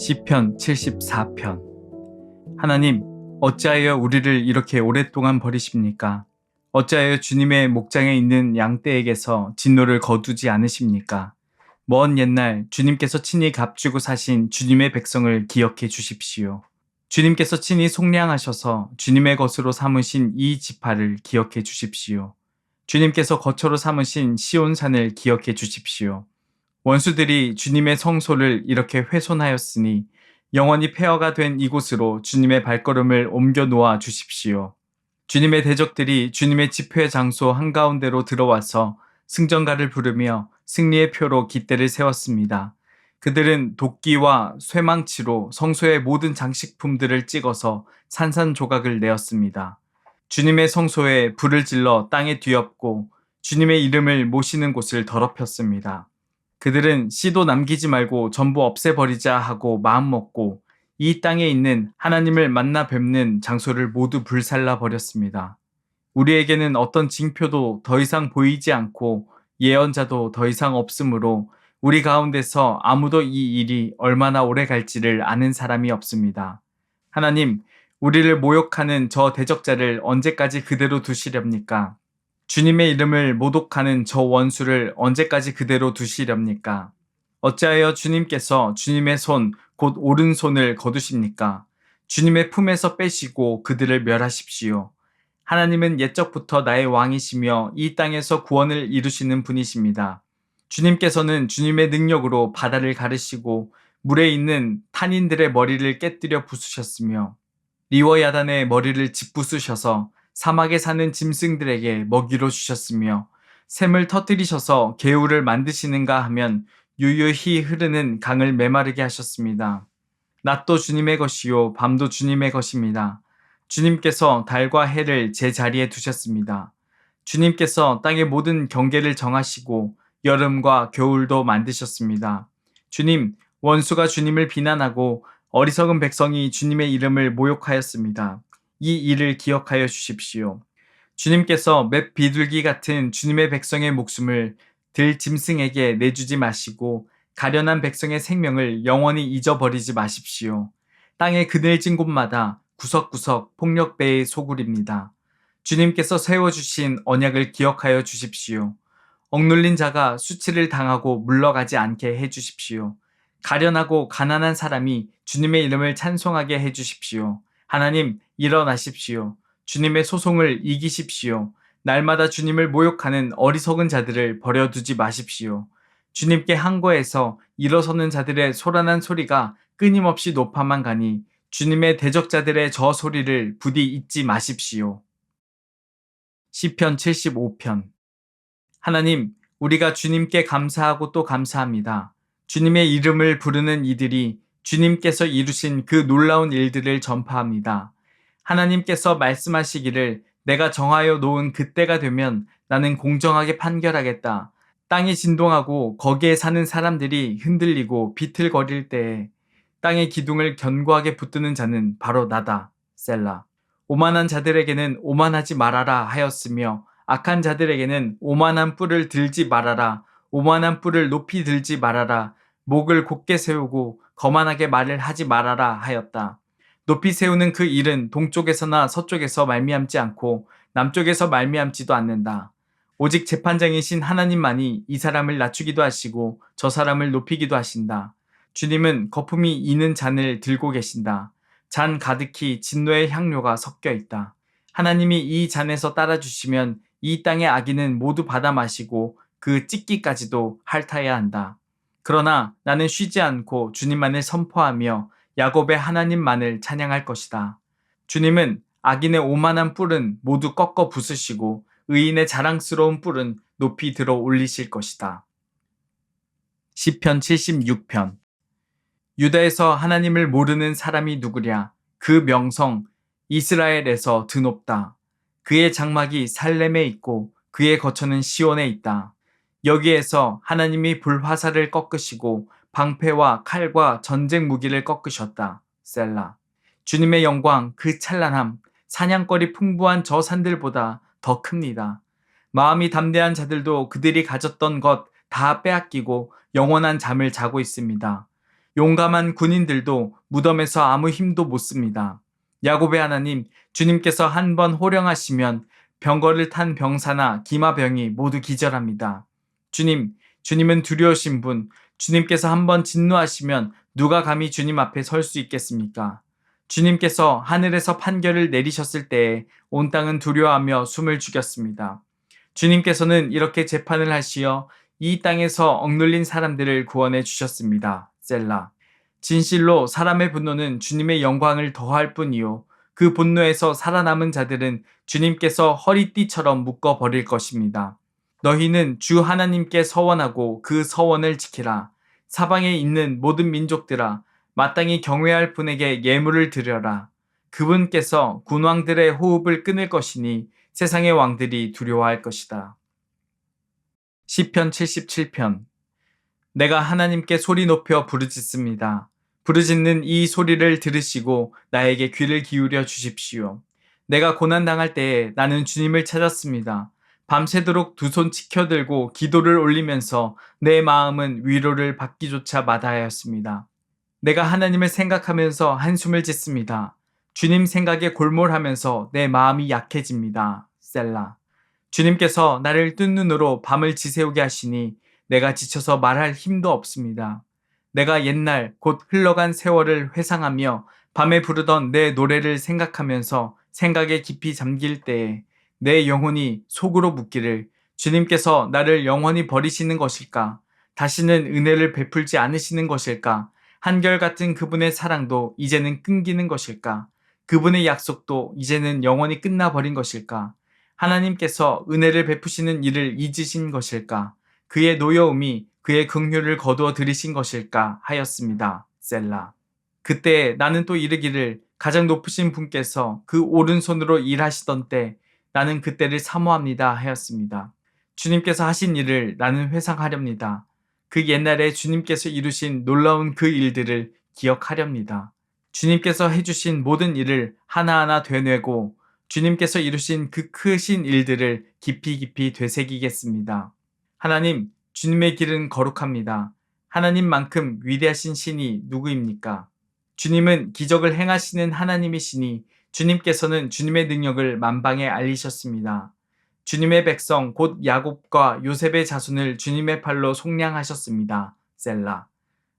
시편 74편. 하나님, 어찌하여 우리를 이렇게 오랫동안 버리십니까? 어찌하여 주님의 목장에 있는 양떼에게서 진노를 거두지 않으십니까? 먼 옛날 주님께서 친히 값주고 사신 주님의 백성을 기억해 주십시오. 주님께서 친히 속량하셔서 주님의 것으로 삼으신 이 지파를 기억해 주십시오. 주님께서 거처로 삼으신 시온산을 기억해 주십시오. 원수들이 주님의 성소를 이렇게 훼손하였으니 영원히 폐허가 된 이곳으로 주님의 발걸음을 옮겨 놓아 주십시오. 주님의 대적들이 주님의 집회 장소 한가운데로 들어와서 승전가를 부르며 승리의 표로 깃대를 세웠습니다. 그들은 도끼와 쇠망치로 성소의 모든 장식품들을 찍어서 산산조각을 내었습니다. 주님의 성소에 불을 질러 땅에 뒤엎고 주님의 이름을 모시는 곳을 더럽혔습니다. 그들은 씨도 남기지 말고 전부 없애버리자 하고 마음먹고 이 땅에 있는 하나님을 만나 뵙는 장소를 모두 불살라 버렸습니다. 우리에게는 어떤 징표도 더 이상 보이지 않고 예언자도 더 이상 없으므로 우리 가운데서 아무도 이 일이 얼마나 오래 갈지를 아는 사람이 없습니다. 하나님, 우리를 모욕하는 저 대적자를 언제까지 그대로 두시렵니까? 주님의 이름을 모독하는 저 원수를 언제까지 그대로 두시렵니까? 어찌하여 주님께서 주님의 손, 곧 오른손을 거두십니까? 주님의 품에서 빼시고 그들을 멸하십시오. 하나님은 옛적부터 나의 왕이시며 이 땅에서 구원을 이루시는 분이십니다. 주님께서는 주님의 능력으로 바다를 가르시고 물에 있는 탄인들의 머리를 깨뜨려 부수셨으며 리워야단의 머리를 짓부수셔서 사막에 사는 짐승들에게 먹이로 주셨으며 샘을 터뜨리셔서 개울을 만드시는가 하면 유유히 흐르는 강을 메마르게 하셨습니다. 낮도 주님의 것이요 밤도 주님의 것입니다. 주님께서 달과 해를 제 자리에 두셨습니다. 주님께서 땅의 모든 경계를 정하시고 여름과 겨울도 만드셨습니다. 주님, 원수가 주님을 비난하고 어리석은 백성이 주님의 이름을 모욕하였습니다. 이 일을 기억하여 주십시오. 주님께서 맷 비둘기 같은 주님의 백성의 목숨을 들 짐승에게 내주지 마시고 가련한 백성의 생명을 영원히 잊어버리지 마십시오. 땅의 그늘진 곳마다 구석구석 폭력배의 소굴입니다. 주님께서 세워주신 언약을 기억하여 주십시오. 억눌린 자가 수치를 당하고 물러가지 않게 해주십시오. 가련하고 가난한 사람이 주님의 이름을 찬송하게 해주십시오. 하나님, 일어나십시오. 주님의 소송을 이기십시오. 날마다 주님을 모욕하는 어리석은 자들을 버려두지 마십시오. 주님께 항거해서 일어서는 자들의 소란한 소리가 끊임없이 높아만 가니 주님의 대적자들의 저 소리를 부디 잊지 마십시오. 시편 75편. 하나님, 우리가 주님께 감사하고 또 감사합니다. 주님의 이름을 부르는 이들이 주님께서 이루신 그 놀라운 일들을 전파합니다. 하나님께서 말씀하시기를 내가 정하여 놓은 그때가 되면 나는 공정하게 판결하겠다. 땅이 진동하고 거기에 사는 사람들이 흔들리고 비틀거릴 때에 땅의 기둥을 견고하게 붙드는 자는 바로 나다. 셀라. 오만한 자들에게는 오만하지 말아라 하였으며 악한 자들에게는 오만한 뿔을 들지 말아라. 오만한 뿔을 높이 들지 말아라. 목을 곧게 세우고 거만하게 말을 하지 말아라 하였다. 높이 세우는 그 일은 동쪽에서나 서쪽에서 말미암지 않고 남쪽에서 말미암지도 않는다. 오직 재판장이신 하나님만이 이 사람을 낮추기도 하시고 저 사람을 높이기도 하신다. 주님은 거품이 이는 잔을 들고 계신다. 잔 가득히 진노의 향료가 섞여 있다. 하나님이 이 잔에서 따라주시면 이 땅의 악인은 모두 받아 마시고 그 찢기까지도 핥아야 한다. 그러나 나는 쉬지 않고 주님만을 선포하며 야곱의 하나님만을 찬양할 것이다. 주님은 악인의 오만한 뿔은 모두 꺾어 부수시고 의인의 자랑스러운 뿔은 높이 들어 올리실 것이다. 시편 76편. 유다에서 하나님을 모르는 사람이 누구랴? 그 명성 이스라엘에서 드높다. 그의 장막이 살렘에 있고 그의 거처는 시온에 있다. 여기에서 하나님이 불화살을 꺾으시고 방패와 칼과 전쟁 무기를 꺾으셨다. 셀라. 주님의 영광 그 찬란함 사냥거리 풍부한 저 산들보다 더 큽니다. 마음이 담대한 자들도 그들이 가졌던 것 다 빼앗기고 영원한 잠을 자고 있습니다. 용감한 군인들도 무덤에서 아무 힘도 못 씁니다. 야곱의 하나님, 주님께서 한 번 호령하시면 병거를 탄 병사나 기마병이 모두 기절합니다. 주님은 두려우신 분, 주님께서 한 번 진노하시면 누가 감히 주님 앞에 설 수 있겠습니까? 주님께서 하늘에서 판결을 내리셨을 때에 온 땅은 두려워하며 숨을 죽였습니다. 주님께서는 이렇게 재판을 하시어 이 땅에서 억눌린 사람들을 구원해 주셨습니다. 셀라. 진실로 사람의 분노는 주님의 영광을 더할 뿐이요. 그 분노에서 살아남은 자들은 주님께서 허리띠처럼 묶어 버릴 것입니다. 너희는 주 하나님께 서원하고 그 서원을 지키라. 사방에 있는 모든 민족들아, 마땅히 경외할 분에게 예물을 드려라. 그분께서 군왕들의 호흡을 끊을 것이니 세상의 왕들이 두려워할 것이다. 시편 77편. 내가 하나님께 소리 높여 부르짖습니다. 부르짖는 이 소리를 들으시고 나에게 귀를 기울여 주십시오. 내가 고난당할 때에 나는 주님을 찾았습니다. 밤새도록 두 손 치켜들고 기도를 올리면서 내 마음은 위로를 받기조차 마다하였습니다. 내가 하나님을 생각하면서 한숨을 짓습니다. 주님 생각에 골몰하면서 내 마음이 약해집니다. 셀라. 주님께서 나를 뜬 눈으로 밤을 지새우게 하시니 내가 지쳐서 말할 힘도 없습니다. 내가 옛날 곧 흘러간 세월을 회상하며 밤에 부르던 내 노래를 생각하면서 생각에 깊이 잠길 때에 내 영혼이 속으로 묻기를 주님께서 나를 영원히 버리시는 것일까? 다시는 은혜를 베풀지 않으시는 것일까? 한결같은 그분의 사랑도 이제는 끊기는 것일까? 그분의 약속도 이제는 영원히 끝나버린 것일까? 하나님께서 은혜를 베푸시는 일을 잊으신 것일까? 그의 노여움이 그의 긍휼을 거두어 들이신 것일까 하였습니다. 셀라. 그때 나는 또 이르기를 가장 높으신 분께서 그 오른손으로 일하시던 때 나는 그때를 사모합니다 하였습니다. 주님께서 하신 일을 나는 회상하렵니다. 그 옛날에 주님께서 이루신 놀라운 그 일들을 기억하렵니다. 주님께서 해주신 모든 일을 하나하나 되뇌고 주님께서 이루신 그 크신 일들을 깊이 깊이 되새기겠습니다. 하나님, 주님의 길은 거룩합니다. 하나님만큼 위대하신 신이 누구입니까? 주님은 기적을 행하시는 하나님이시니 주님께서는 주님의 능력을 만방에 알리셨습니다. 주님의 백성 곧 야곱과 요셉의 자손을 주님의 팔로 속량하셨습니다. 셀라.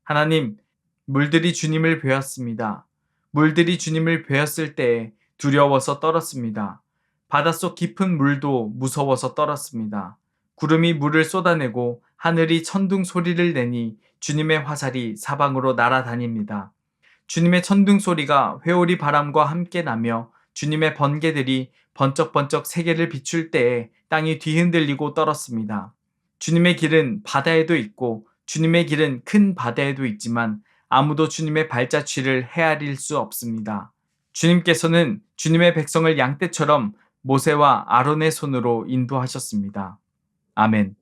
하나님, 물들이 주님을 베었습니다. 물들이 주님을 베었을 때에 두려워서 떨었습니다. 바닷속 깊은 물도 무서워서 떨었습니다. 구름이 물을 쏟아내고 하늘이 천둥 소리를 내니 주님의 화살이 사방으로 날아다닙니다. 주님의 천둥 소리가 회오리 바람과 함께 나며 주님의 번개들이 번쩍번쩍 세계를 비출 때에 땅이 뒤흔들리고 떨었습니다. 주님의 길은 바다에도 있고 주님의 길은 큰 바다에도 있지만 아무도 주님의 발자취를 헤아릴 수 없습니다. 주님께서는 주님의 백성을 양떼처럼 모세와 아론의 손으로 인도하셨습니다. 아멘.